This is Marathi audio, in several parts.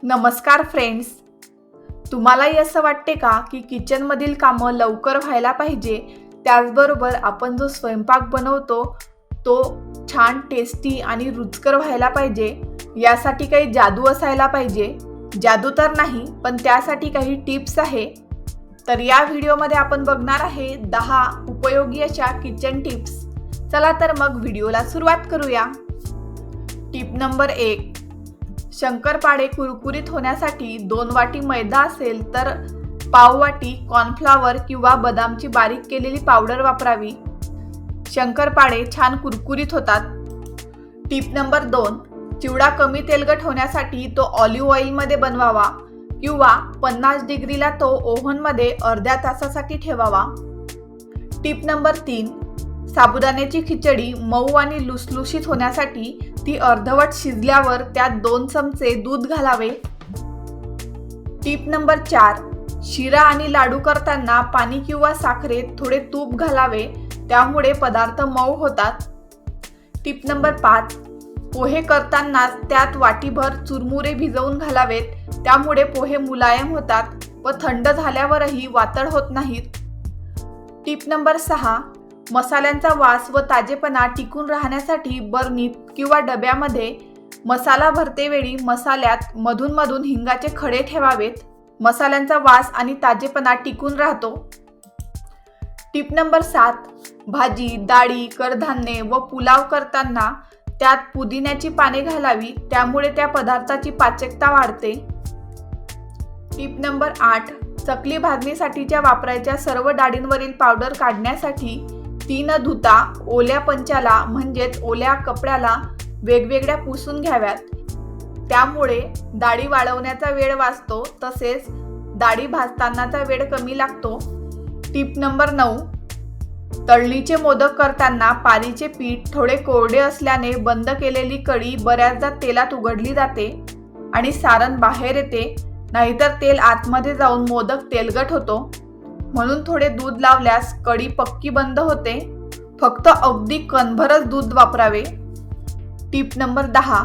नमस्कार फ्रेंड्स, तुम्हालाही असं वाटते का की किचनमधील कामं लवकर व्हायला पाहिजे, त्याचबरोबर आपण जो स्वयंपाक बनवतो तो छान टेस्टी आणि रुचकर व्हायला पाहिजे, यासाठी काही जादू असायला पाहिजे. जादू तर नाही, पण त्यासाठी काही टिप्स आहे. तर या व्हिडिओमध्ये आपण बघणार आहे 10 उपयोगी अशा किचन टिप्स. चला तर मग व्हिडिओला सुरुवात करूया. टिप नंबर 1, शंकरपाळे कुरकुरीत होण्यासाठी 2 वाटी मैदा असेल तर पाव वाटी कॉर्नफ्लॉवर किंवा बदामची बारीक केलेली पावडर वापरावी. शंकरपाळे छान कुरकुरीत होतात. टिप नंबर 2, चिवडा कमी तेलकट होण्यासाठी तो ऑलिव्ह ऑइलमध्ये बनवावा किंवा 50 डिग्रीला तो ओव्हनमध्ये अर्ध्या तासासाठी ठेवावा. टिप नंबर 3, साबुदाण्याची खिचडी मऊ आणि लुसलुशीत होण्यासाठी ती अर्धवट शिजल्यावर त्यात 2 चमचे दूध घालावे. टिप नंबर 4, शिरा आणि लाडू करताना पाणी किंवा साखरेत थोडे तूप घालावे, त्यामुळे पदार्थ मऊ होतात. टिप नंबर 5, पोहे करताना त्यात वाटीभर चुरमुरे भिजवून घालावेत, त्यामुळे पोहे मुलायम होतात व थंड झाल्यावरही वातड होत नाहीत. टिप नंबर 6, मसाल्यांचा वास व ताजेपणा टिकून राहण्यासाठी बरणीत किंवा डब्यामध्ये मसाला भरतेवेळी मसाल्यात मधून हिंगाचे खडे ठेवावेत. मसाल्यांचा वास आणि ताजेपणा टिकून राहतो. टिप नंबर 7, भाजी, डाळी, कडधान्ये व पुलाव करताना त्यात पुदिन्याची पाने घालावी, त्यामुळे त्या पदार्थाची पाचकता वाढते. टिप नंबर 8, चकली भाजणीसाठीच्या वापरायच्या सर्व डाळींवरील पावडर काढण्यासाठी ती न धुता ओल्या पंचाला म्हणजेच ओल्या कपड्याला वेगवेगळ्या पुसून घ्याव्यात. त्यामुळे डाळी वाळवण्याचा वेळ वाचतो, तसेच डाळी भाजतानाचा वेळ कमी लागतो. टिप नंबर 9, तळणीचे मोदक करताना पारीचे पीठ थोडे कोरडे असल्याने बंद केलेली कढी बऱ्याचदा तेलात उघडली जाते आणि सारण बाहेर येते, नाहीतर तेल आतमध्ये जाऊन मोदक तेलकट होतो. म्हणून थोडे दूध लावल्यास कढी पक्की बंद होते. फक्त अगदी कणभरच दूध वापरावे. टिप नंबर 10,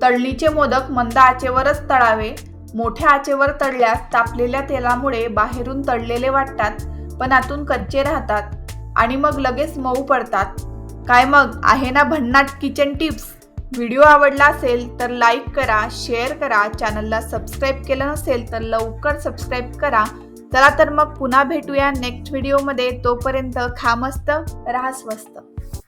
तळणीचे मोदक मंद आचेवरच तळावे. मोठ्या आचेवर तळल्यास तापलेल्या तेलामुळे बाहेरून तळलेले वाटतात, पण आतून कच्चे राहतात आणि मग लगेच मऊ पडतात. काय मग आहे ना भन्नाट किचन टिप्स? व्हिडिओ आवडला असेल तर लाईक करा, शेअर करा. चॅनलला सबस्क्राईब केलं नसेल तर लवकर सबस्क्राईब करा. चला तर मग पुन्हा भेटूया नेक्स्ट व्हिडिओमध्ये. तोपर्यंत खा मस्त, राहा स्वस्त.